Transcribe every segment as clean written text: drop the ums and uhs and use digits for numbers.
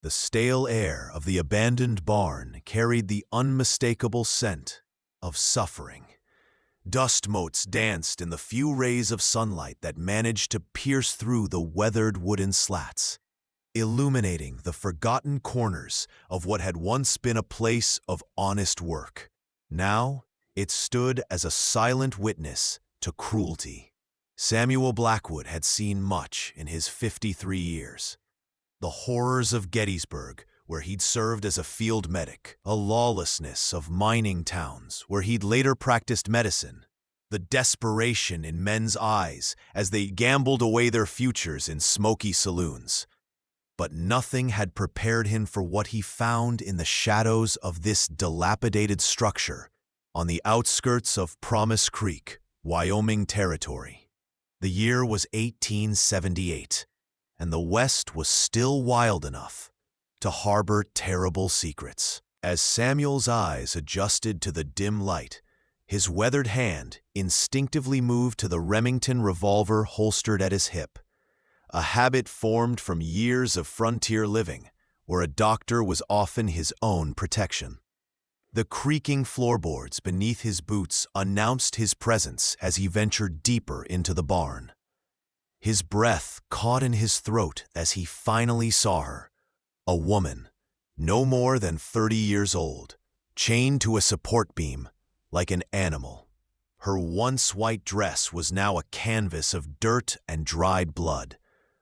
The stale air of the abandoned barn carried the unmistakable scent of suffering. Dust motes danced in the few rays of sunlight that managed to pierce through the weathered wooden slats, illuminating the forgotten corners of what had once been a place of honest work. Now, it stood as a silent witness to cruelty. Samuel Blackwood had seen much in his 53 years. The horrors of Gettysburg, where he'd served as a field medic, a lawlessness of mining towns, where he'd later practiced medicine, the desperation in men's eyes as they gambled away their futures in smoky saloons. But nothing had prepared him for what he found in the shadows of this dilapidated structure on the outskirts of Promise Creek, Wyoming Territory. The year was 1878, and the West was still wild enough to harbor terrible secrets. As Samuel's eyes adjusted to the dim light, his weathered hand instinctively moved to the Remington revolver holstered at his hip, a habit formed from years of frontier living, where a doctor was often his own protection. The creaking floorboards beneath his boots announced his presence as he ventured deeper into the barn. His breath caught in his throat as he finally saw her, a woman, no more than 30 years old, chained to a support beam like an animal. Her once white dress was now a canvas of dirt and dried blood,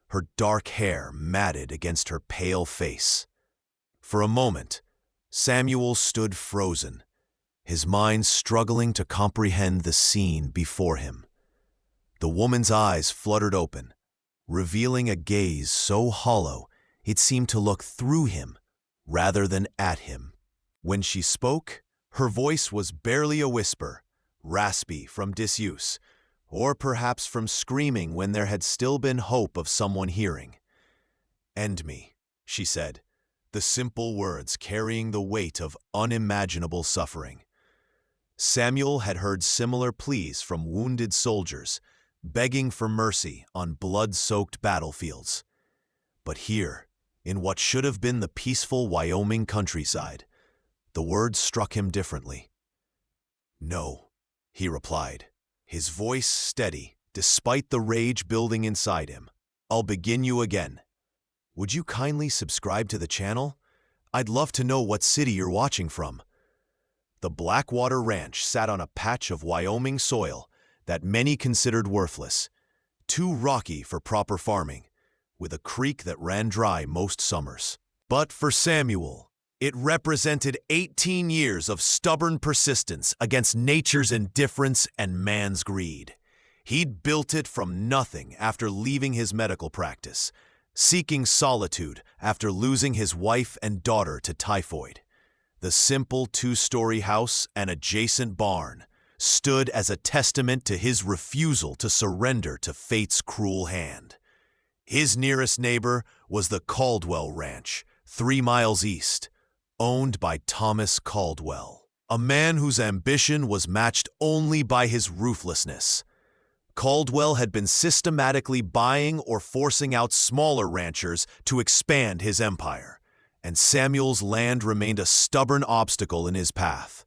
her dark hair matted against her pale face. For a moment, Samuel stood frozen, his mind struggling to comprehend the scene before him. The woman's eyes fluttered open, revealing a gaze so hollow it seemed to look through him rather than at him. When she spoke, her voice was barely a whisper, raspy from disuse, or perhaps from screaming when there had still been hope of someone hearing. "End me," she said, the simple words carrying the weight of unimaginable suffering. Samuel had heard similar pleas from wounded soldiers, begging for mercy on blood-soaked battlefields. But here, in what should have been the peaceful Wyoming countryside, the words struck him differently. "No," he replied, his voice steady despite the rage building inside him. "I'll begin you again. Would you kindly subscribe to the channel? I'd love to know what city you're watching from." The Blackwater Ranch sat on a patch of Wyoming soil that many considered worthless, too rocky for proper farming, with a creek that ran dry most summers. But for Samuel, it represented 18 years of stubborn persistence against nature's indifference and man's greed. He'd built it from nothing after leaving his medical practice, seeking solitude after losing his wife and daughter to typhoid. The simple two-story house and adjacent barn stood as a testament to his refusal to surrender to fate's cruel hand. His nearest neighbor was the Caldwell Ranch, 3 miles east, owned by Thomas Caldwell, a man whose ambition was matched only by his ruthlessness. Caldwell had been systematically buying or forcing out smaller ranchers to expand his empire, and Samuel's land remained a stubborn obstacle in his path.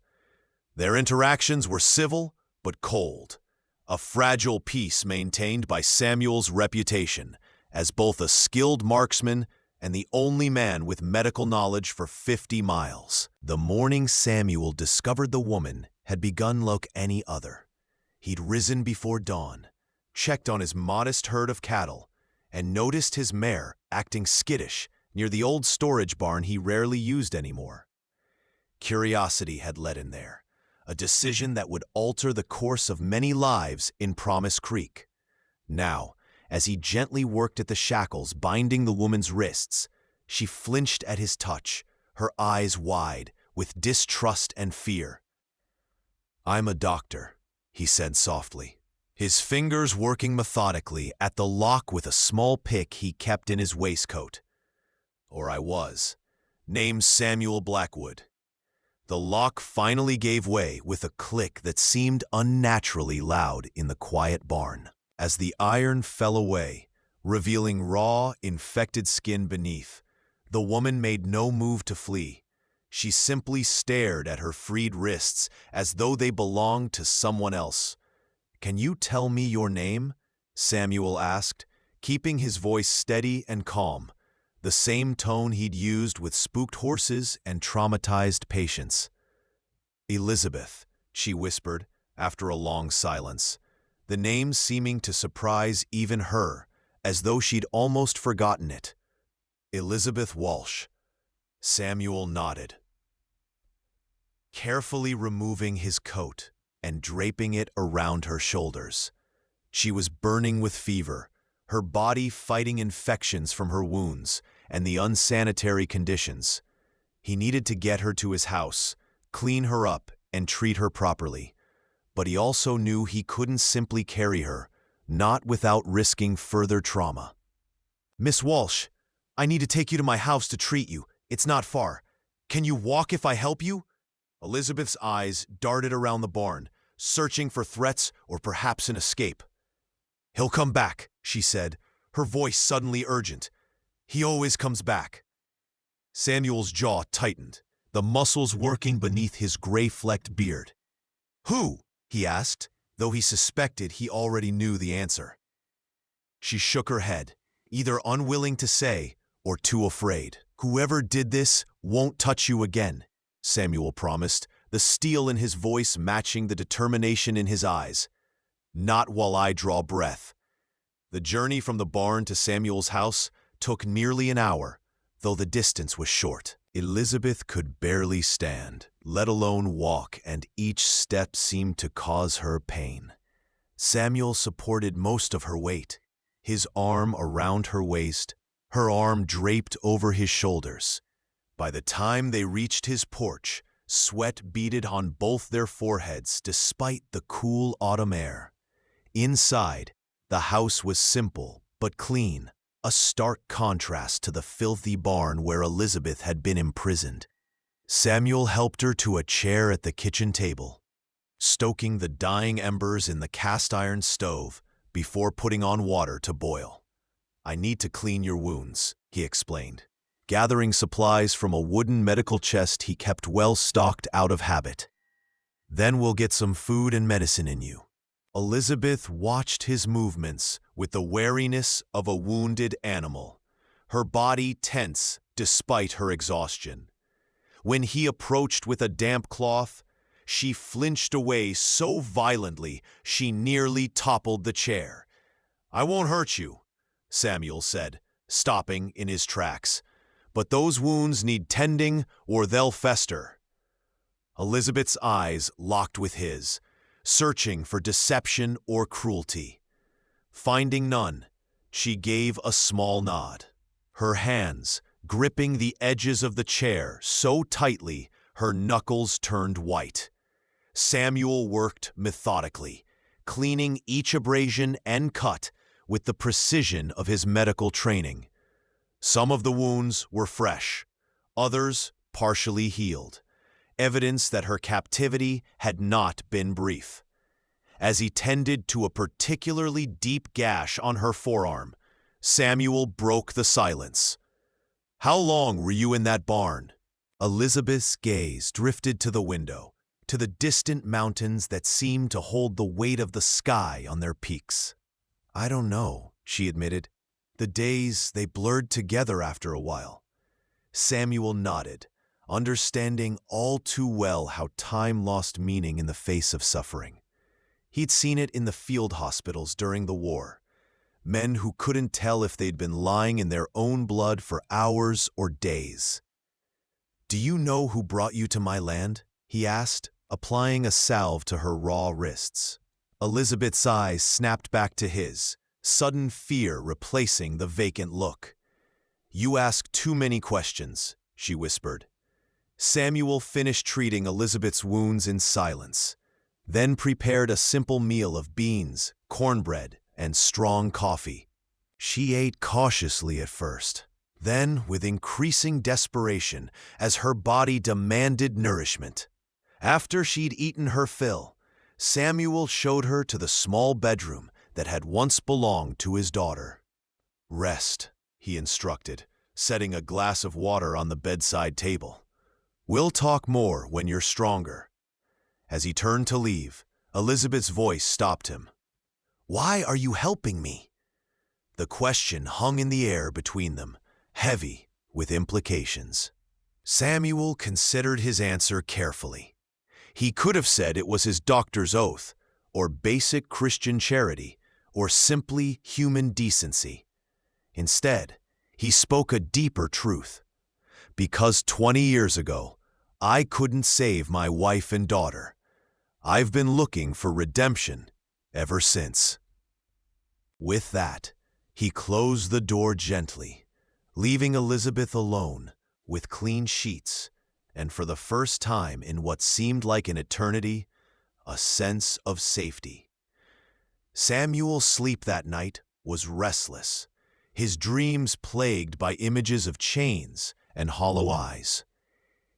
Their interactions were civil but cold, a fragile peace maintained by Samuel's reputation as both a skilled marksman and the only man with medical knowledge for 50 miles. The morning Samuel discovered the woman had begun like any other. He'd risen before dawn, checked on his modest herd of cattle, and noticed his mare acting skittish near the old storage barn he rarely used anymore. Curiosity had led him there, a decision that would alter the course of many lives in Promise Creek. Now, as he gently worked at the shackles binding the woman's wrists, she flinched at his touch, her eyes wide with distrust and fear. "I'm a doctor," he said softly, his fingers working methodically at the lock with a small pick he kept in his waistcoat. "Or I was. Name's Samuel Blackwood." The lock finally gave way with a click that seemed unnaturally loud in the quiet barn. As the iron fell away, revealing raw, infected skin beneath, The woman made no move to flee. She simply stared at her freed wrists as though they belonged to someone else. "Can you tell me your name?" Samuel asked, keeping his voice steady and calm, the same tone he'd used with spooked horses and traumatized patients. "Elizabeth," she whispered after a long silence, the name seeming to surprise even her, as though she'd almost forgotten it. "Elizabeth Walsh." Samuel nodded. Carefully removing his coat and draping it around her shoulders. She was burning with fever, her body fighting infections from her wounds and the unsanitary conditions. He needed to get her to his house, clean her up, and treat her properly. But he also knew he couldn't simply carry her, not without risking further trauma. "Miss Walsh, I need to take you to my house to treat you. It's not far. Can you walk if I help you?" Elizabeth's eyes darted around the barn, searching for threats or perhaps an escape. "He'll come back," she said, her voice suddenly urgent. "He always comes back." Samuel's jaw tightened, the muscles working beneath his gray-flecked beard. "Who?" he asked, though he suspected he already knew the answer. She shook her head, either unwilling to say or too afraid. "Whoever did this won't touch you again," Samuel promised, the steel in his voice matching the determination in his eyes. "Not while I draw breath." The journey from the barn to Samuel's house took nearly an hour, though the distance was short. Elizabeth could barely stand, let alone walk, and each step seemed to cause her pain. Samuel supported most of her weight, his arm around her waist, her arm draped over his shoulders. By the time they reached his porch, sweat beaded on both their foreheads despite the cool autumn air. Inside, the house was simple but clean, a stark contrast to the filthy barn where Elizabeth had been imprisoned. Samuel helped her to a chair at the kitchen table, stoking the dying embers in the cast-iron stove before putting on water to boil. "I need to clean your wounds," he explained, gathering supplies from a wooden medical chest he kept well stocked out of habit. "Then we'll get some food and medicine in you." Elizabeth watched his movements with the wariness of a wounded animal, her body tense despite her exhaustion. When he approached with a damp cloth, she flinched away so violently she nearly toppled the chair. "I won't hurt you," Samuel said, stopping in his tracks. "But those wounds need tending or they'll fester." Elizabeth's eyes locked with his, searching for deception or cruelty. Finding none, she gave a small nod, her hands gripping the edges of the chair so tightly her knuckles turned white. Samuel worked methodically, cleaning each abrasion and cut with the precision of his medical training. Some of the wounds were fresh, others partially healed, evidence that her captivity had not been brief. As he tended to a particularly deep gash on her forearm, Samuel broke the silence. "How long were you in that barn?" Elizabeth's gaze drifted to the window, to the distant mountains that seemed to hold the weight of the sky on their peaks. "I don't know," she admitted. "The days, they blurred together after a while." Samuel nodded, understanding all too well how time lost meaning in the face of suffering. He'd seen it in the field hospitals during the war. Men who couldn't tell if they'd been lying in their own blood for hours or days. "Do you know who brought you to my land?" he asked, applying a salve to her raw wrists. Elizabeth's eyes snapped back to his, sudden fear replacing the vacant look. "You ask too many questions," she whispered. Samuel finished treating Elizabeth's wounds in silence, then prepared a simple meal of beans, cornbread, and strong coffee. She ate cautiously at first, then with increasing desperation as her body demanded nourishment. After she'd eaten her fill, Samuel showed her to the small bedroom that had once belonged to his daughter. "Rest," he instructed, setting a glass of water on the bedside table. "We'll talk more when you're stronger." As he turned to leave, Elizabeth's voice stopped him. "Why are you helping me?" The question hung in the air between them, heavy with implications. Samuel considered his answer carefully. He could have said it was his doctor's oath, or basic Christian charity, or simply human decency. Instead, he spoke a deeper truth. Because 20 years ago, I couldn't save my wife and daughter. I've been looking for redemption ever since. With that, he closed the door gently, leaving Elizabeth alone with clean sheets, and for the first time in what seemed like an eternity, a sense of safety. Samuel's sleep that night was restless, his dreams plagued by images of chains and hollow eyes.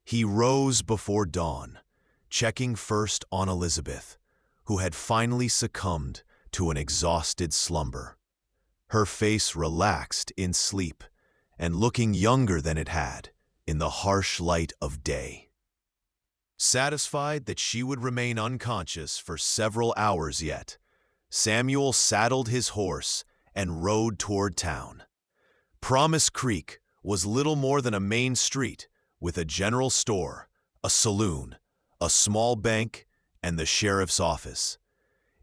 He rose before dawn, checking first on Elizabeth, who had finally succumbed to an exhausted slumber. Her face relaxed in sleep and looking younger than it had in the harsh light of day. Satisfied that she would remain unconscious for several hours yet, Samuel saddled his horse and rode toward town. Promise Creek was little more than a main street with a general store, a saloon, a small bank, and the sheriff's office.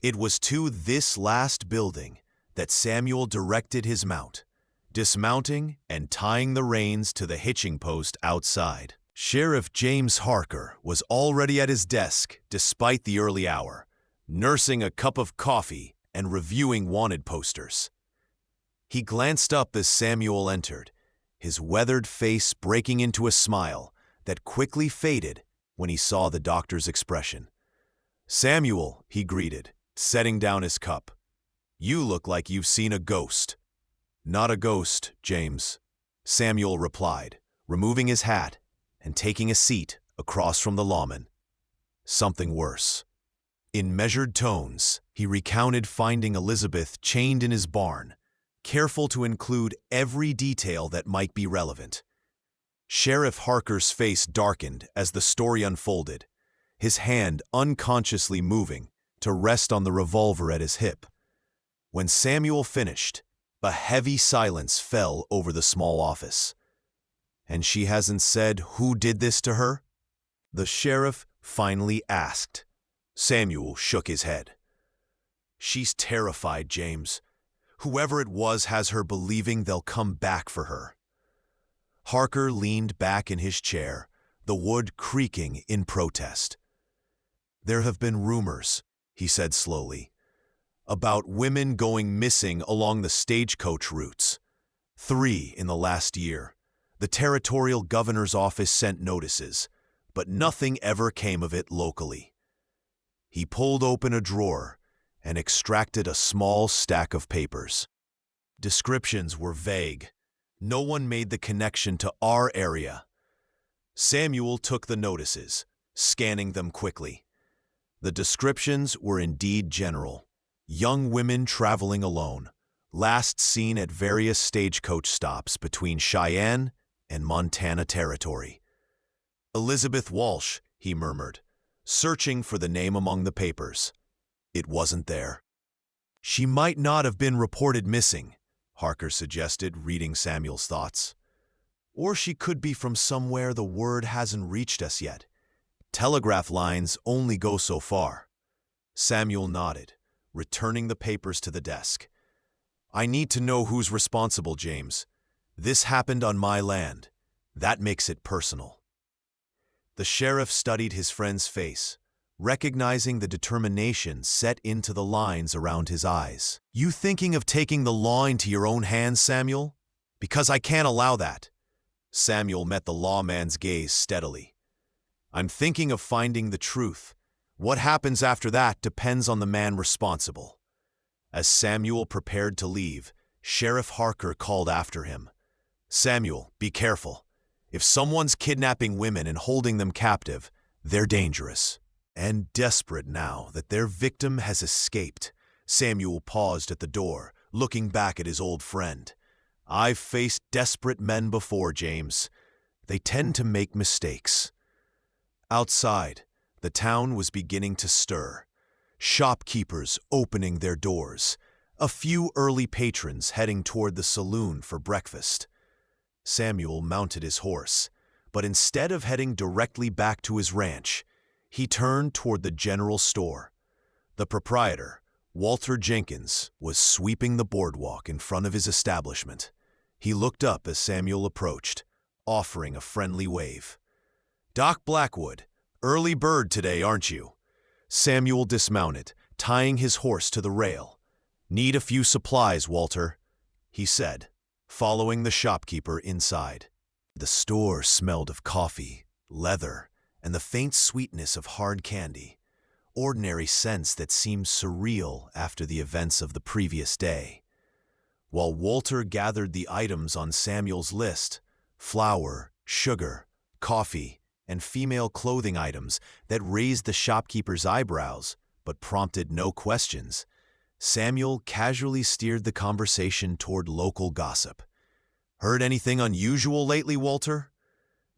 It was to this last building that Samuel directed his mount, dismounting and tying the reins to the hitching post outside. Sheriff James Harker was already at his desk despite the early hour, nursing a cup of coffee and reviewing wanted posters. He glanced up as Samuel entered, his weathered face breaking into a smile that quickly faded when he saw the doctor's expression. "Samuel," he greeted, setting down his cup. "You look like you've seen a ghost." "Not a ghost, James," Samuel replied, removing his hat and taking a seat across from the lawman. "Something worse." In measured tones, he recounted finding Elizabeth chained in his barn, careful to include every detail that might be relevant. Sheriff Harker's face darkened as the story unfolded, his hand unconsciously moving to rest on the revolver at his hip. When Samuel finished, a heavy silence fell over the small office. "And she hasn't said who did this to her?" the sheriff finally asked. Samuel shook his head. "She's terrified, James. Whoever it was has her believing they'll come back for her." Harker leaned back in his chair, the wood creaking in protest. "There have been rumors," he said slowly, "about women going missing along the stagecoach routes. 3 in the last year. The territorial governor's office sent notices, but nothing ever came of it locally." He pulled open a drawer and extracted a small stack of papers. Descriptions were vague. No one made the connection to our area. Samuel took the notices, scanning them quickly. The descriptions were indeed general. Young women traveling alone, last seen at various stagecoach stops between Cheyenne and Montana Territory. "Elizabeth Walsh," he murmured, searching for the name among the papers. It wasn't there. "She might not have been reported missing," Harker suggested, reading Samuel's thoughts. "Or she could be from somewhere the word hasn't reached us yet. Telegraph lines only go so far." Samuel nodded, returning the papers to the desk. "I need to know who's responsible, James. This happened on my land. That makes it personal." The sheriff studied his friend's face, recognizing the determination set into the lines around his eyes. "You thinking of taking the law into your own hands, Samuel? Because I can't allow that." Samuel met the lawman's gaze steadily. "I'm thinking of finding the truth. What happens after that depends on the man responsible." As Samuel prepared to leave, Sheriff Harker called after him. "Samuel, be careful. If someone's kidnapping women and holding them captive, they're dangerous." And desperate now that their victim has escaped, Samuel paused at the door, looking back at his old friend. I've faced desperate men before, James. They tend to make mistakes. Outside, the town was beginning to stir. Shopkeepers opening their doors. A few early patrons heading toward the saloon for breakfast. Samuel mounted his horse, but instead of heading directly back to his ranch, he turned toward the general store. The proprietor, Walter Jenkins, was sweeping the boardwalk in front of his establishment. He looked up as Samuel approached, offering a friendly wave. "Doc Blackwood, early bird today, aren't you?" Samuel dismounted, tying his horse to the rail. "Need a few supplies, Walter," he said, following the shopkeeper inside. The store smelled of coffee, leather, and the faint sweetness of hard candy, ordinary scents that seemed surreal after the events of the previous day. While Walter gathered the items on Samuel's list, flour, sugar, coffee, and female clothing items that raised the shopkeeper's eyebrows but prompted no questions, Samuel casually steered the conversation toward local gossip. "Heard anything unusual lately, Walter?"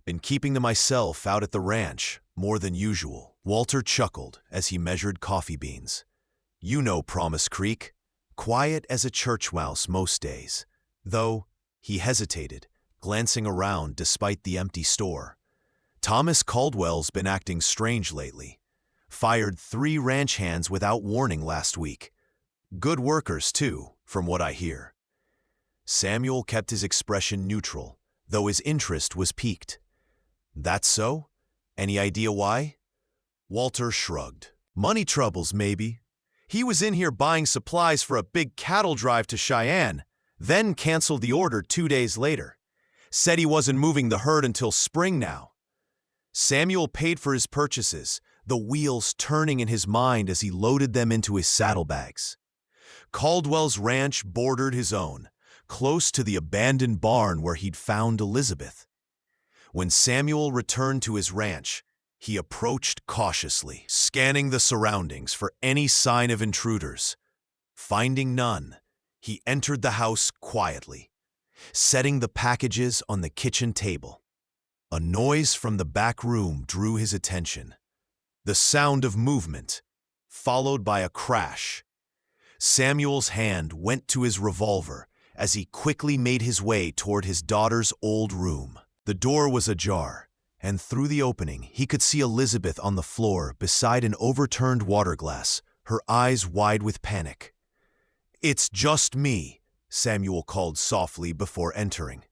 "Been keeping to myself out at the ranch, more than usual." Walter chuckled as he measured coffee beans. "You know Promise Creek. Quiet as a church mouse most days." Though, he hesitated, glancing around despite the empty store. "Thomas Caldwell's been acting strange lately. Fired 3 ranch hands without warning last week. Good workers, too, from what I hear." Samuel kept his expression neutral, though his interest was piqued. "That's so? Any idea why?" Walter shrugged. "Money troubles, maybe. He was in here buying supplies for a big cattle drive to Cheyenne, then canceled the order 2 days later. Said he wasn't moving the herd until spring now." Samuel paid for his purchases, the wheels turning in his mind as he loaded them into his saddlebags. Caldwell's ranch bordered his own, close to the abandoned barn where he'd found Elizabeth. When Samuel returned to his ranch, he approached cautiously, scanning the surroundings for any sign of intruders. Finding none, he entered the house quietly, setting the packages on the kitchen table. A noise from the back room drew his attention. The sound of movement, followed by a crash. Samuel's hand went to his revolver as he quickly made his way toward his daughter's old room. The door was ajar, and through the opening he could see Elizabeth on the floor beside an overturned water glass, her eyes wide with panic. "It's just me," Samuel called softly before entering.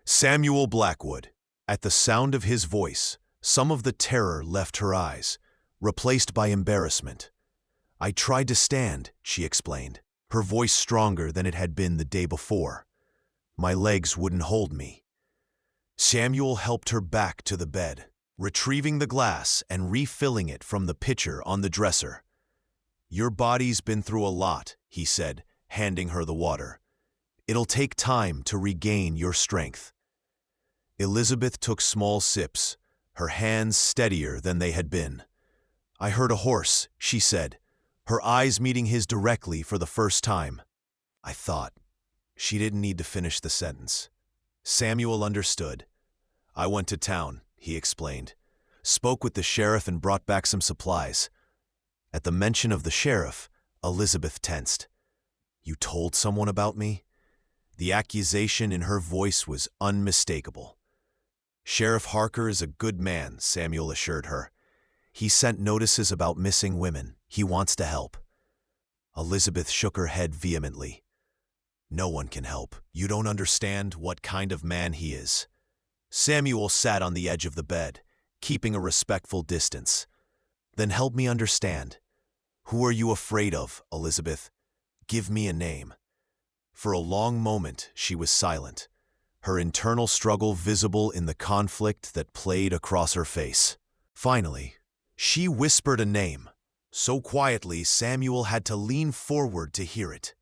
"Samuel Blackwood." At the sound of his voice, some of the terror left her eyes, replaced by embarrassment. "I tried to stand," she explained, her voice stronger than it had been the day before. "My legs wouldn't hold me." Samuel helped her back to the bed, retrieving the glass and refilling it from the pitcher on the dresser. "Your body's been through a lot," he said, handing her the water. "It'll take time to regain your strength." Elizabeth took small sips, her hands steadier than they had been. "I heard a horse," she said, her eyes meeting his directly for the first time. "I thought." She didn't need to finish the sentence. Samuel understood. "I went to town," he explained. "Spoke with the sheriff and brought back some supplies." At the mention of the sheriff, Elizabeth tensed. "You told someone about me?" The accusation in her voice was unmistakable. "Sheriff Harker is a good man," Samuel assured her. "He sent notices about missing women. He wants to help." Elizabeth shook her head vehemently. "No one can help. You don't understand what kind of man he is." Samuel sat on the edge of the bed, keeping a respectful distance. "Then help me understand. Who are you afraid of, Elizabeth? Give me a name." For a long moment she was silent, her internal struggle visible in the conflict that played across her face. Finally, she whispered a name, so quietly Samuel had to lean forward to hear it.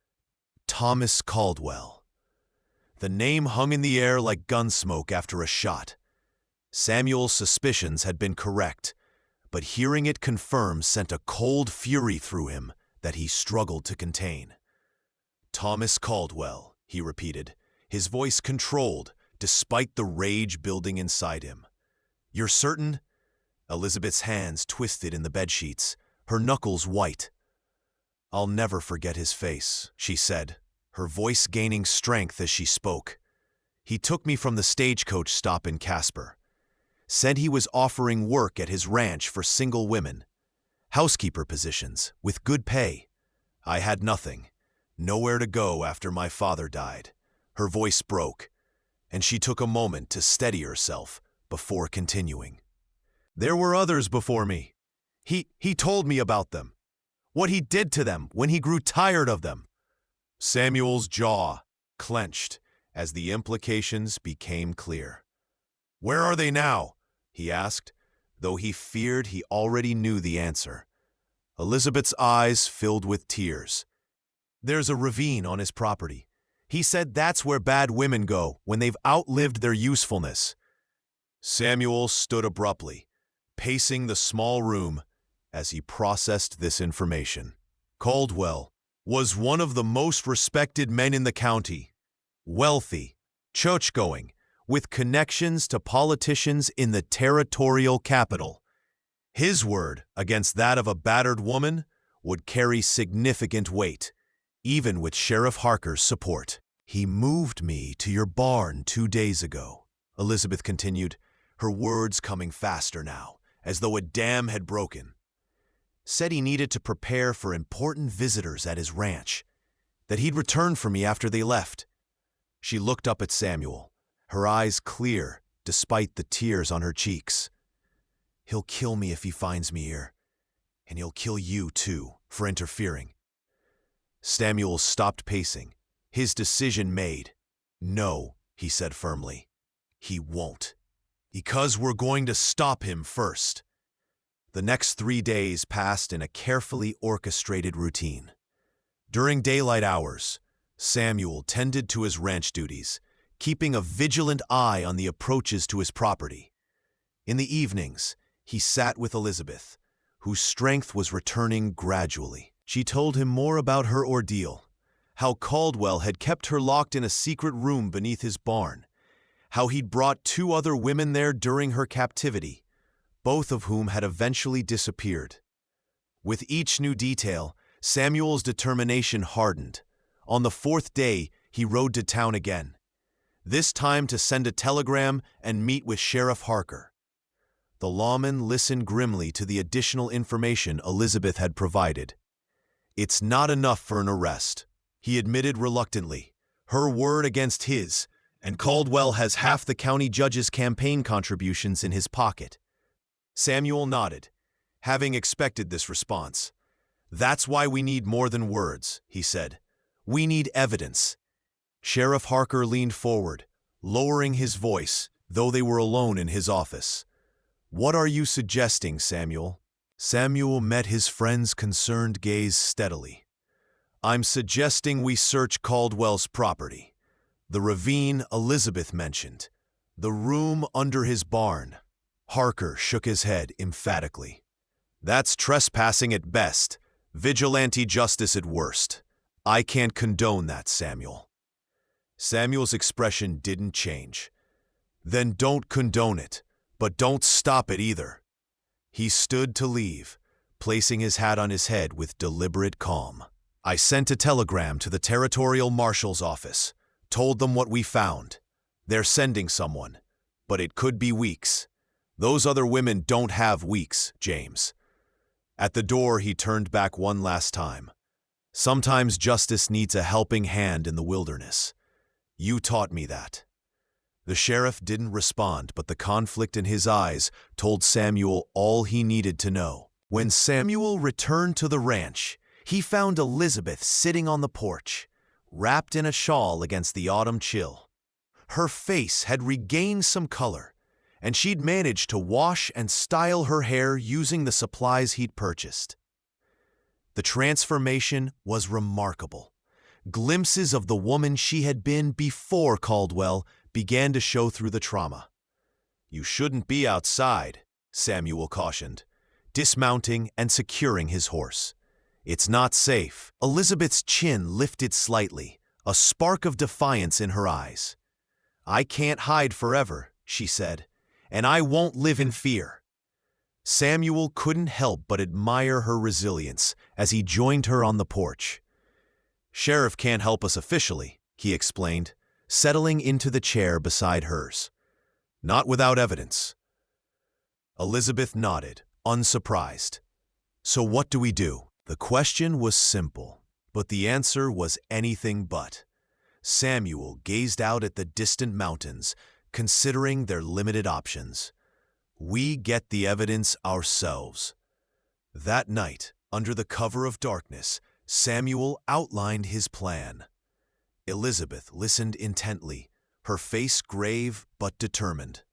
Thomas Caldwell. The name hung in the air like gunsmoke after a shot. Samuel's suspicions had been correct, but hearing it confirmed sent a cold fury through him that he struggled to contain. "Thomas Caldwell," he repeated, his voice controlled despite the rage building inside him. "You're certain?" Elizabeth's hands twisted in the bedsheets, her knuckles white. "I'll never forget his face," she said, her voice gaining strength as she spoke. "He took me from the stagecoach stop in Casper. Said he was offering work at his ranch for single women. Housekeeper positions, with good pay. I had nothing. Nowhere to go after my father died." Her voice broke, and she took a moment to steady herself before continuing. "There were others before me. He told me about them. What he did to them when he grew tired of them." Samuel's jaw clenched as the implications became clear. "Where are they now?" he asked, though he feared he already knew the answer. Elizabeth's eyes filled with tears. "There's a ravine on his property. He said that's where bad women go when they've outlived their usefulness." Samuel stood abruptly, pacing the small room as he processed this information. Caldwell was one of the most respected men in the county. Wealthy, church-going, with connections to politicians in the territorial capital. His word against that of a battered woman would carry significant weight, even with Sheriff Harker's support. "He moved me to your barn 2 days ago," Elizabeth continued, her words coming faster now, as though a dam had broken. "Said he needed to prepare for important visitors at his ranch, that he'd return for me after they left." She looked up at Samuel, her eyes clear despite the tears on her cheeks. "He'll kill me if he finds me here, and he'll kill you too for interfering." Samuel stopped pacing, his decision made. "No," he said firmly. "He won't. Because we're going to stop him first." The next 3 days passed in a carefully orchestrated routine. During daylight hours, Samuel tended to his ranch duties, keeping a vigilant eye on the approaches to his property. In the evenings, he sat with Elizabeth, whose strength was returning gradually. She told him more about her ordeal, how Caldwell had kept her locked in a secret room beneath his barn, how he'd brought 2 other women there during her captivity, both of whom had eventually disappeared. With each new detail, Samuel's determination hardened. On the 4th day, he rode to town again, this time to send a telegram and meet with Sheriff Harker. The lawman listened grimly to the additional information Elizabeth had provided. "It's not enough for an arrest," he admitted reluctantly. "Her word against his, and Caldwell has half the county judge's campaign contributions in his pocket." Samuel nodded, having expected this response. "That's why we need more than words," he said. "We need evidence." Sheriff Harker leaned forward, lowering his voice, though they were alone in his office. "What are you suggesting, Samuel?" Samuel met his friend's concerned gaze steadily. "I'm suggesting we search Caldwell's property. The ravine Elizabeth mentioned. The room under his barn." Harker shook his head emphatically. "That's trespassing at best, vigilante justice at worst. I can't condone that, Samuel." Samuel's expression didn't change. "Then don't condone it, but don't stop it either." He stood to leave, placing his hat on his head with deliberate calm. "I sent a telegram to the territorial marshal's office, told them what we found. They're sending someone, but it could be weeks. Those other women don't have weeks, James." At the door, he turned back one last time. "Sometimes justice needs a helping hand in the wilderness. You taught me that." The sheriff didn't respond, but the conflict in his eyes told Samuel all he needed to know. When Samuel returned to the ranch, he found Elizabeth sitting on the porch, wrapped in a shawl against the autumn chill. Her face had regained some color, and she'd managed to wash and style her hair using the supplies he'd purchased. The transformation was remarkable. Glimpses of the woman she had been before Caldwell began to show through the trauma. "You shouldn't be outside," Samuel cautioned, dismounting and securing his horse. "It's not safe." Elizabeth's chin lifted slightly, a spark of defiance in her eyes. "I can't hide forever," she said, "and I won't live in fear." Samuel couldn't help but admire her resilience as he joined her on the porch. "Sheriff can't help us officially," he explained, settling into the chair beside hers. "Not without evidence." Elizabeth nodded, unsurprised. "So what do we do?" The question was simple, but the answer was anything but. Samuel gazed out at the distant mountains, considering their limited options. "We get the evidence ourselves." That night, under the cover of darkness, Samuel outlined his plan. Elizabeth listened intently, her face grave but determined.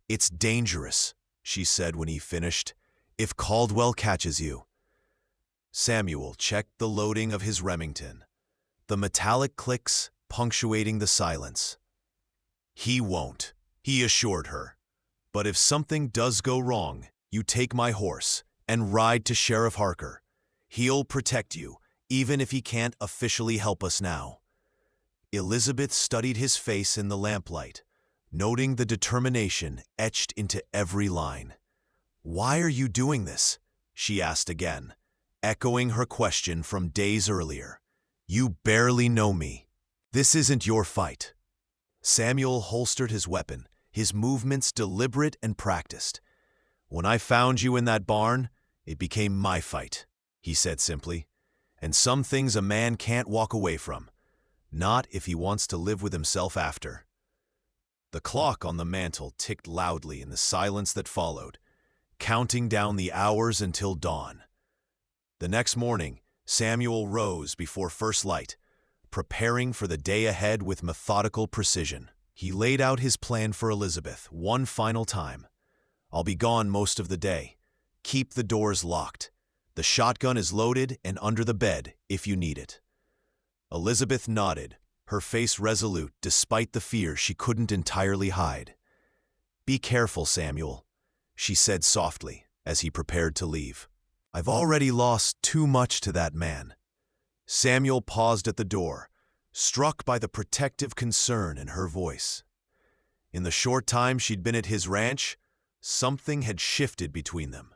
"It's dangerous," she said when he finished, "if Caldwell catches you." Samuel checked the loading of his Remington, the metallic clicks punctuating the silence. "He won't," he assured her. "But if something does go wrong, you take my horse and ride to Sheriff Harker. He'll protect you, even if he can't officially help us now." Elizabeth studied his face in the lamplight, noting the determination etched into every line. "Why are you doing this?" she asked again, echoing her question from days earlier. "You barely know me. This isn't your fight." Samuel holstered his weapon, his movements deliberate and practiced. "When I found you in that barn, it became my fight," he said simply. "And some things a man can't walk away from, not if he wants to live with himself after." The clock on the mantel ticked loudly in the silence that followed, counting down the hours until dawn. The next morning, Samuel rose before first light, preparing for the day ahead with methodical precision. He laid out his plan for Elizabeth one final time. "I'll be gone most of the day. Keep the doors locked. The shotgun is loaded and under the bed if you need it." Elizabeth nodded, her face resolute despite the fear she couldn't entirely hide. "Be careful, Samuel," she said softly as he prepared to leave. "I've already lost too much to that man." Samuel paused at the door, struck by the protective concern in her voice. In the short time she'd been at his ranch, something had shifted between them.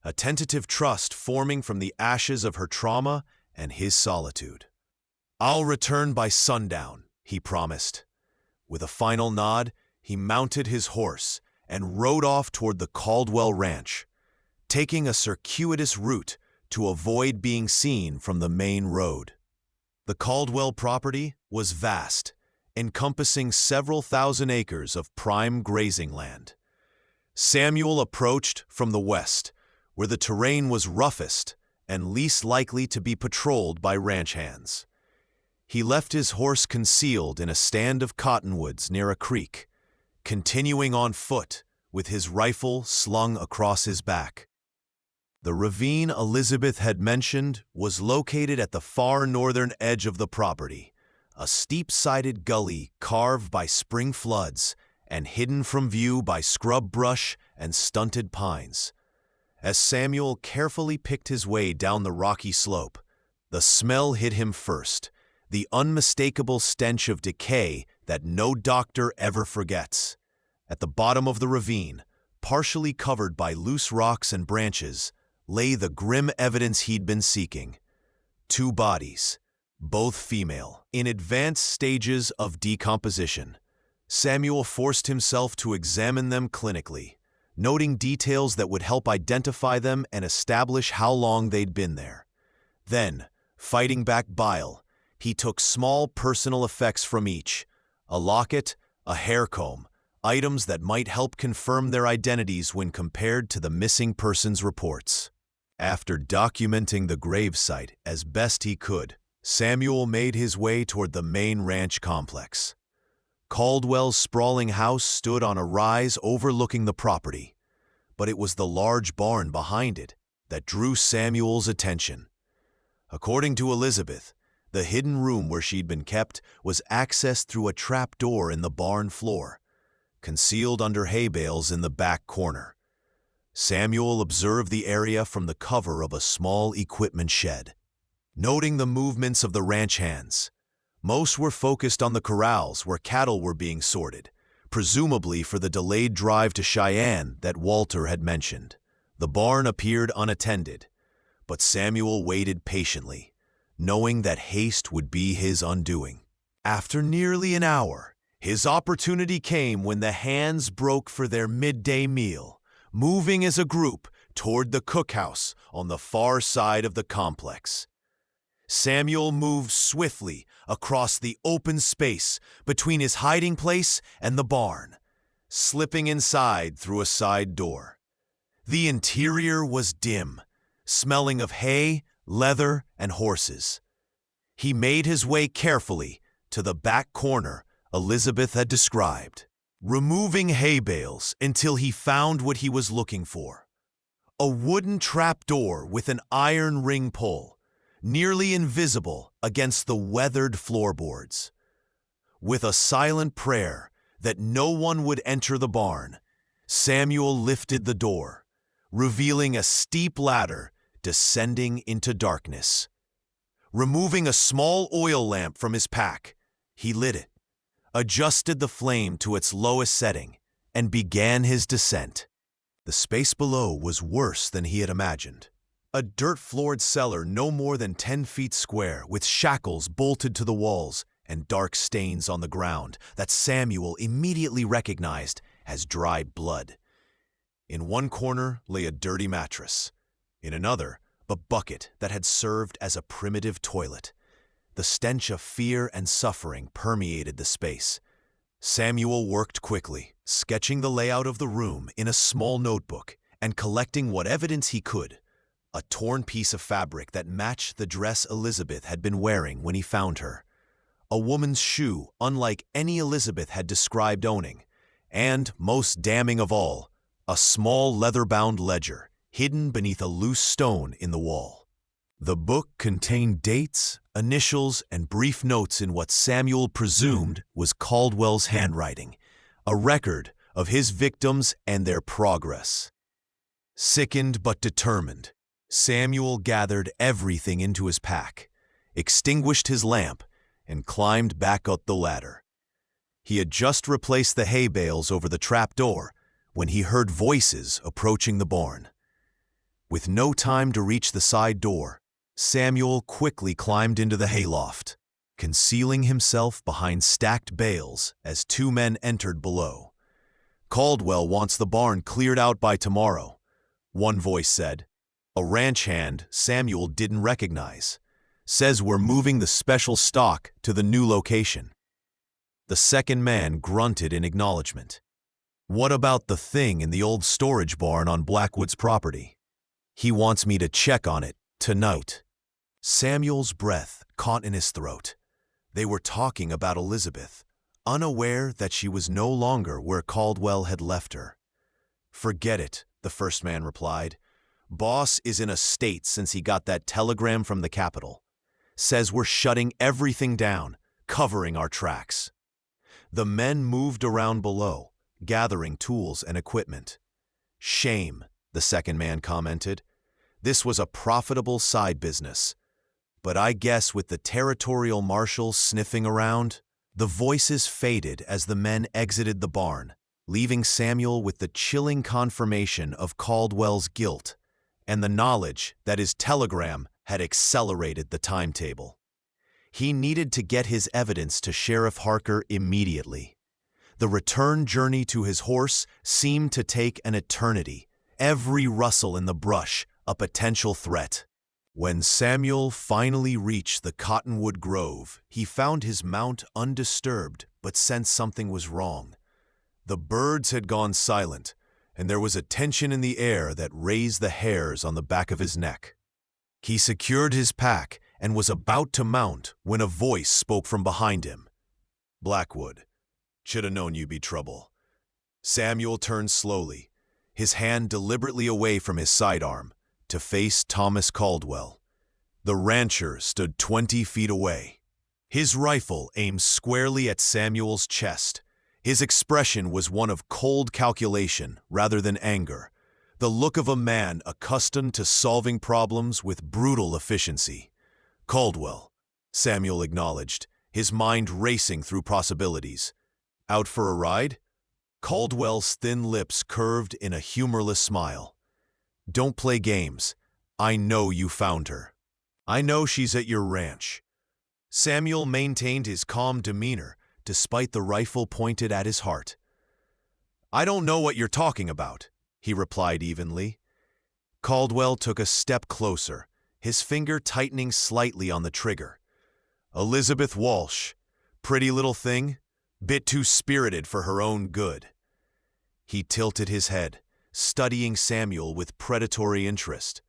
A tentative trust forming from the ashes of her trauma and his solitude. "I'll return by sundown," he promised. With a final nod, he mounted his horse and rode off toward the Caldwell Ranch, taking a circuitous route to avoid being seen from the main road. The Caldwell property was vast, encompassing several thousand acres of prime grazing land. Samuel approached from the west, where the terrain was roughest and least likely to be patrolled by ranch hands. He left his horse concealed in a stand of cottonwoods near a creek, continuing on foot with his rifle slung across his back. The ravine Elizabeth had mentioned was located at the far northern edge of the property, a steep-sided gully carved by spring floods and hidden from view by scrub brush and stunted pines. As Samuel carefully picked his way down the rocky slope, the smell hit him first, the unmistakable stench of decay that no doctor ever forgets. At the bottom of the ravine, partially covered by loose rocks and branches, lay the grim evidence he'd been seeking. 2 bodies, both female, in advanced stages of decomposition. Samuel forced himself to examine them clinically, noting details that would help identify them and establish how long they'd been there. Then, fighting back bile, he took small personal effects from each: a locket, a hair comb, items that might help confirm their identities when compared to the missing persons reports. After documenting the gravesite as best he could, Samuel made his way toward the main ranch complex. Caldwell's sprawling house stood on a rise overlooking the property, but it was the large barn behind it that drew Samuel's attention. According to Elizabeth, the hidden room where she'd been kept was accessed through a trap door in the barn floor, concealed under hay bales in the back corner. Samuel observed the area from the cover of a small equipment shed, noting the movements of the ranch hands. Most were focused on the corrals where cattle were being sorted, presumably for the delayed drive to Cheyenne that Walter had mentioned. The barn appeared unattended, but Samuel waited patiently, knowing that haste would be his undoing. After nearly an hour, his opportunity came when the hands broke for their midday meal, moving as a group toward the cookhouse on the far side of the complex. Samuel moved swiftly across the open space between his hiding place and the barn, slipping inside through a side door. The interior was dim, smelling of hay, leather, and horses. He made his way carefully to the back corner Elizabeth had described, removing hay bales until he found what he was looking for. A wooden trapdoor with an iron ring pull, nearly invisible against the weathered floorboards. With a silent prayer that no one would enter the barn, Samuel lifted the door, revealing a steep ladder descending into darkness. Removing a small oil lamp from his pack, he lit it, adjusted the flame to its lowest setting, and began his descent. The space below was worse than he had imagined. A dirt-floored cellar no more than 10 feet square, with shackles bolted to the walls and dark stains on the ground that Samuel immediately recognized as dried blood. In one corner lay a dirty mattress. In another, a bucket that had served as a primitive toilet. The stench of fear and suffering permeated the space. Samuel worked quickly, sketching the layout of the room in a small notebook and collecting what evidence he could. A torn piece of fabric that matched the dress Elizabeth had been wearing when he found her. A woman's shoe unlike any Elizabeth had described owning. And, most damning of all, a small leather-bound ledger hidden beneath a loose stone in the wall. The book contained dates, initials, and brief notes in what Samuel presumed was Caldwell's handwriting, a record of his victims and their progress. Sickened but determined, Samuel gathered everything into his pack, extinguished his lamp, and climbed back up the ladder. He had just replaced the hay bales over the trapdoor when he heard voices approaching the barn. With no time to reach the side door, Samuel quickly climbed into the hayloft, concealing himself behind stacked bales as 2 men entered below. "Caldwell wants the barn cleared out by tomorrow," one voice said. A ranch hand Samuel didn't recognize. "Says we're moving the special stock to the new location." The second man grunted in acknowledgement. "What about the thing in the old storage barn on Blackwood's property?" "He wants me to check on it tonight." Samuel's breath caught in his throat. They were talking about Elizabeth, unaware that she was no longer where Caldwell had left her. "Forget it," the first man replied. "Boss is in a state since he got that telegram from the Capitol. Says we're shutting everything down, covering our tracks." The men moved around below, gathering tools and equipment. "Shame," the second man commented. "This was a profitable side business. But I guess with the territorial marshal sniffing around." The voices faded as the men exited the barn, leaving Samuel with the chilling confirmation of Caldwell's guilt and the knowledge that his telegram had accelerated the timetable. He needed to get his evidence to Sheriff Harker immediately. The return journey to his horse seemed to take an eternity, every rustle in the brush a potential threat. When Samuel finally reached the Cottonwood Grove, he found his mount undisturbed but sensed something was wrong. The birds had gone silent, and there was a tension in the air that raised the hairs on the back of his neck. He secured his pack and was about to mount when a voice spoke from behind him. "Blackwood, should have known you'd be trouble." Samuel turned slowly, his hand deliberately away from his sidearm, to face Thomas Caldwell. The rancher stood 20 feet away, his rifle aimed squarely at Samuel's chest. His expression was one of cold calculation rather than anger, the look of a man accustomed to solving problems with brutal efficiency. "Caldwell," Samuel acknowledged, his mind racing through possibilities. Out for a ride? Caldwell's thin lips curved in a humorless smile. Don't play games. I know you found her. I know she's at your ranch. Samuel maintained his calm demeanor despite the rifle pointed at his heart. I don't know what you're talking about, he replied evenly. Caldwell took a step closer, his finger tightening slightly on the trigger. Elizabeth Walsh, pretty little thing, bit too spirited for her own good. He tilted his head, studying Samuel with predatory interest.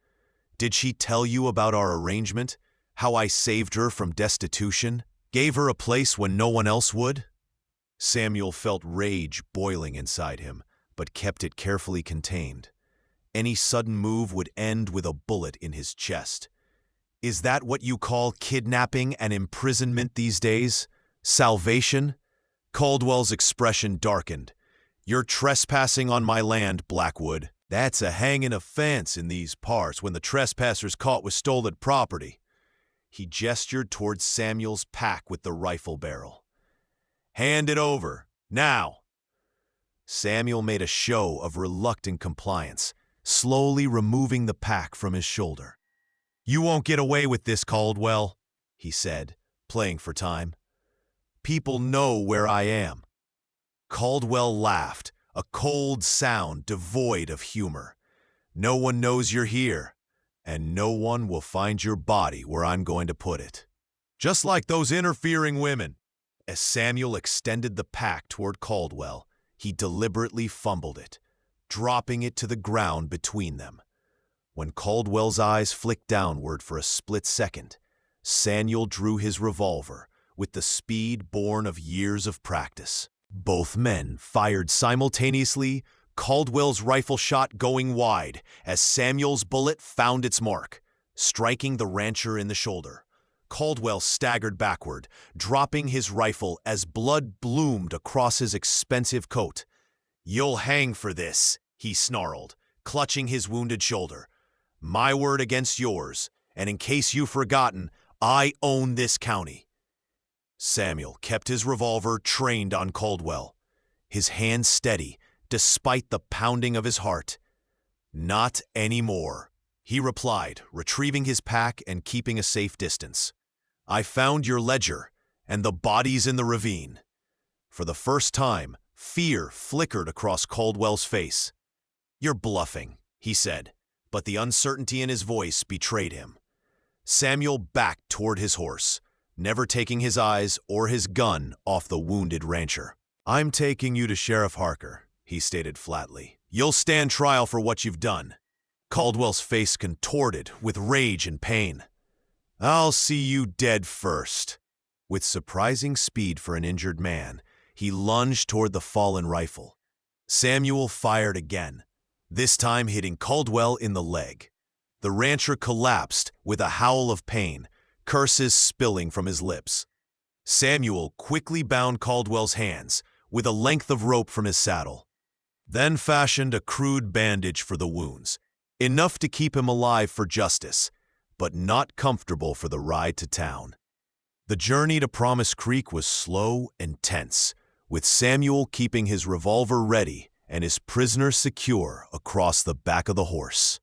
Did she tell you about our arrangement? How I saved her from destitution? Gave her a place when no one else would? Samuel felt rage boiling inside him, but kept it carefully contained. Any sudden move would end with a bullet in his chest. Is that what you call kidnapping and imprisonment these days? Salvation? Caldwell's expression darkened. You're trespassing on my land, Blackwood. That's a hanging offense in these parts when the trespasser's caught with stolen property. He gestured towards Samuel's pack with the rifle barrel. Hand it over, now. Samuel made a show of reluctant compliance, slowly removing the pack from his shoulder. You won't get away with this, Caldwell, he said, playing for time. People know where I am. Caldwell laughed, a cold sound devoid of humor. No one knows you're here, and no one will find your body where I'm going to put it. Just like those interfering women. As Samuel extended the pack toward Caldwell, he deliberately fumbled it, dropping it to the ground between them. When Caldwell's eyes flicked downward for a split second, Samuel drew his revolver with the speed born of years of practice. Both men fired simultaneously, Caldwell's rifle shot going wide as Samuel's bullet found its mark, striking the rancher in the shoulder. Caldwell staggered backward, dropping his rifle as blood bloomed across his expensive coat. You'll hang for this, he snarled, clutching his wounded shoulder. My word against yours, and in case you've forgotten, I own this county. Samuel kept his revolver trained on Caldwell, his hand steady despite the pounding of his heart. Not anymore, he replied, retrieving his pack and keeping a safe distance. I found your ledger and the bodies in the ravine. For the first time, fear flickered across Caldwell's face. You're bluffing, he said, but the uncertainty in his voice betrayed him. Samuel backed toward his horse, never taking his eyes or his gun off the wounded rancher. I'm taking you to Sheriff Harker, he stated flatly. You'll stand trial for what you've done. Caldwell's face contorted with rage and pain. I'll see you dead first. With surprising speed for an injured man, he lunged toward the fallen rifle. Samuel fired again, this time hitting Caldwell in the leg. The rancher collapsed with a howl of pain, curses spilling from his lips. Samuel quickly bound Caldwell's hands with a length of rope from his saddle, then fashioned a crude bandage for the wounds, enough to keep him alive for justice, but not comfortable for the ride to town. The journey to Promise Creek was slow and tense, with Samuel keeping his revolver ready and his prisoner secure across the back of the horse.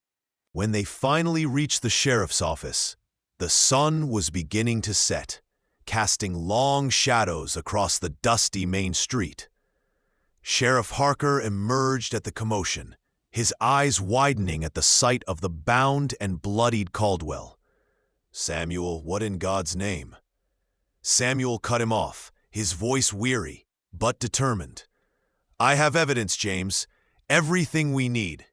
When they finally reached the sheriff's office, the sun was beginning to set, casting long shadows across the dusty main street. Sheriff Harker emerged at the commotion, his eyes widening at the sight of the bound and bloodied Caldwell. Samuel, what in God's name? Samuel cut him off, his voice weary, but determined. I have evidence, James. Everything we need.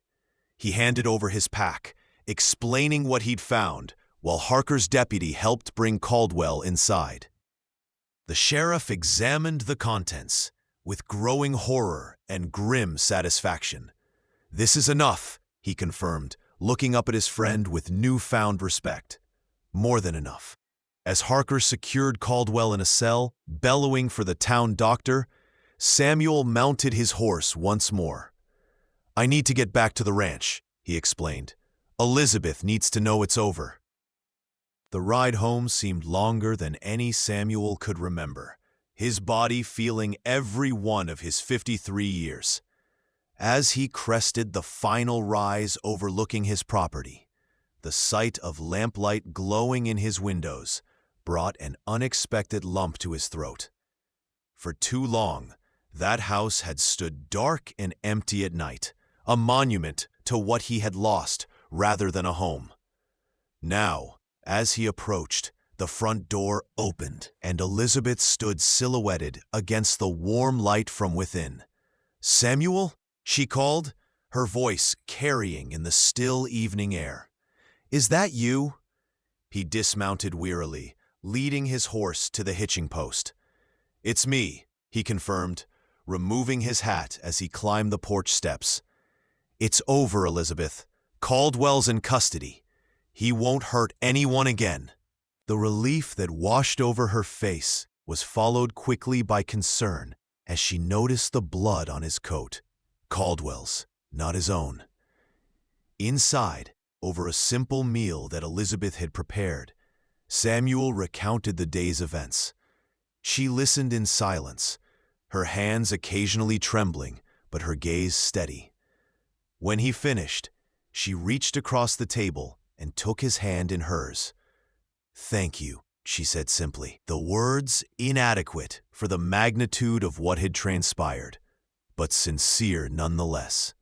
He handed over his pack, explaining what he'd found, while Harker's deputy helped bring Caldwell inside. The sheriff examined the contents with growing horror and grim satisfaction. This is enough, he confirmed, looking up at his friend with newfound respect. More than enough. As Harker secured Caldwell in a cell, bellowing for the town doctor, Samuel mounted his horse once more. I need to get back to the ranch, he explained. Elizabeth needs to know it's over. The ride home seemed longer than any Samuel could remember, his body feeling every one of his 53 years. As he crested the final rise overlooking his property, the sight of lamplight glowing in his windows brought an unexpected lump to his throat. For too long, that house had stood dark and empty at night, a monument to what he had lost rather than a home. Now, as he approached, the front door opened, and Elizabeth stood silhouetted against the warm light from within. "Samuel?" she called, her voice carrying in the still evening air. "Is that you?" He dismounted wearily, leading his horse to the hitching post. "It's me," he confirmed, removing his hat as he climbed the porch steps. "It's over, Elizabeth. Caldwell's in custody. He won't hurt anyone again." The relief that washed over her face was followed quickly by concern as she noticed the blood on his coat. Caldwell's, not his own. Inside, over a simple meal that Elizabeth had prepared, Samuel recounted the day's events. She listened in silence, her hands occasionally trembling, but her gaze steady. When he finished, she reached across the table and took his hand in hers. "Thank you," she said simply, the words inadequate for the magnitude of what had transpired, but sincere nonetheless.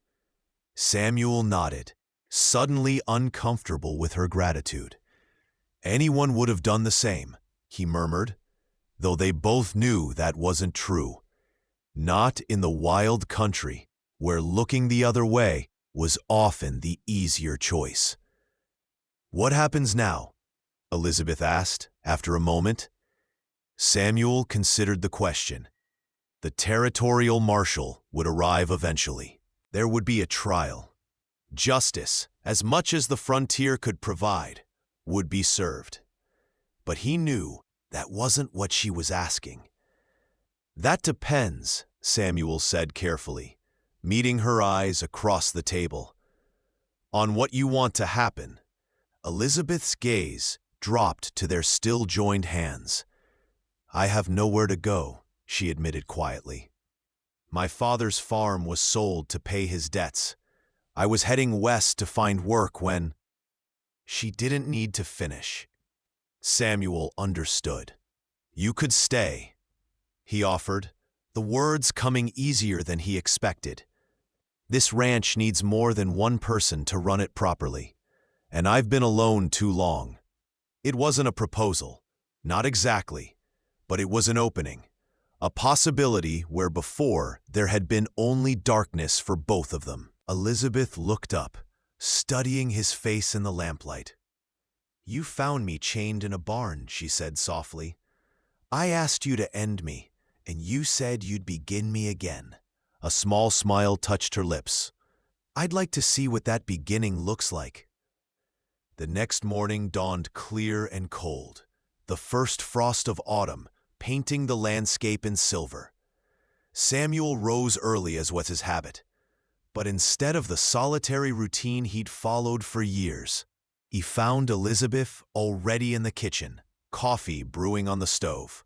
Samuel nodded, suddenly uncomfortable with her gratitude. "Anyone would have done the same," he murmured, though they both knew that wasn't true. Not in the wild country, where looking the other way was often the easier choice. "What happens now?" Elizabeth asked, after a moment. Samuel considered the question. The territorial marshal would arrive eventually. There would be a trial. Justice, as much as the frontier could provide, would be served. But he knew that wasn't what she was asking. "That depends," Samuel said carefully, meeting her eyes across the table. "On what you want to happen." Elizabeth's gaze dropped to their still joined hands. "I have nowhere to go," she admitted quietly. "My father's farm was sold to pay his debts. I was heading west to find work when—" She didn't need to finish. Samuel understood. "You could stay," he offered, the words coming easier than he expected. "This ranch needs more than one person to run it properly, and I've been alone too long." It wasn't a proposal, not exactly, but it was an opening, a possibility where before there had been only darkness for both of them. Elizabeth looked up, studying his face in the lamplight. "You found me chained in a barn," she said softly. "I asked you to end me, and you said you'd begin me again." A small smile touched her lips. "I'd like to see what that beginning looks like." The next morning dawned clear and cold, the first frost of autumn painting the landscape in silver. Samuel rose early as was his habit, but instead of the solitary routine he'd followed for years, he found Elizabeth already in the kitchen, coffee brewing on the stove.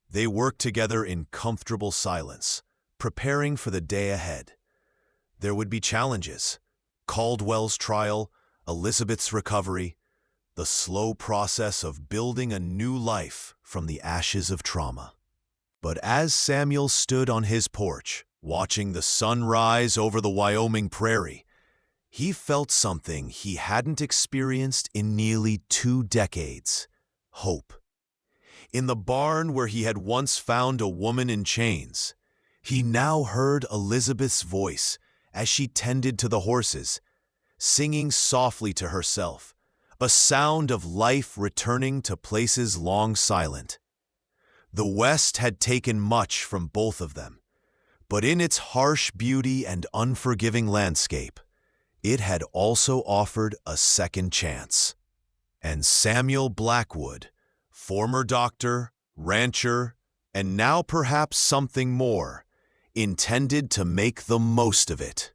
They worked together in comfortable silence, preparing for the day ahead. There would be challenges: Caldwell's trial, Elizabeth's recovery, the slow process of building a new life from the ashes of trauma. But as Samuel stood on his porch, watching the sun rise over the Wyoming prairie, he felt something he hadn't experienced in nearly 2 decades: hope. In the barn where he had once found a woman in chains, he now heard Elizabeth's voice as she tended to the horses, singing softly to herself, a sound of life returning to places long silent. The West had taken much from both of them, but in its harsh beauty and unforgiving landscape, it had also offered a second chance. And Samuel Blackwood, former doctor, rancher, and now perhaps something more, intended to make the most of it.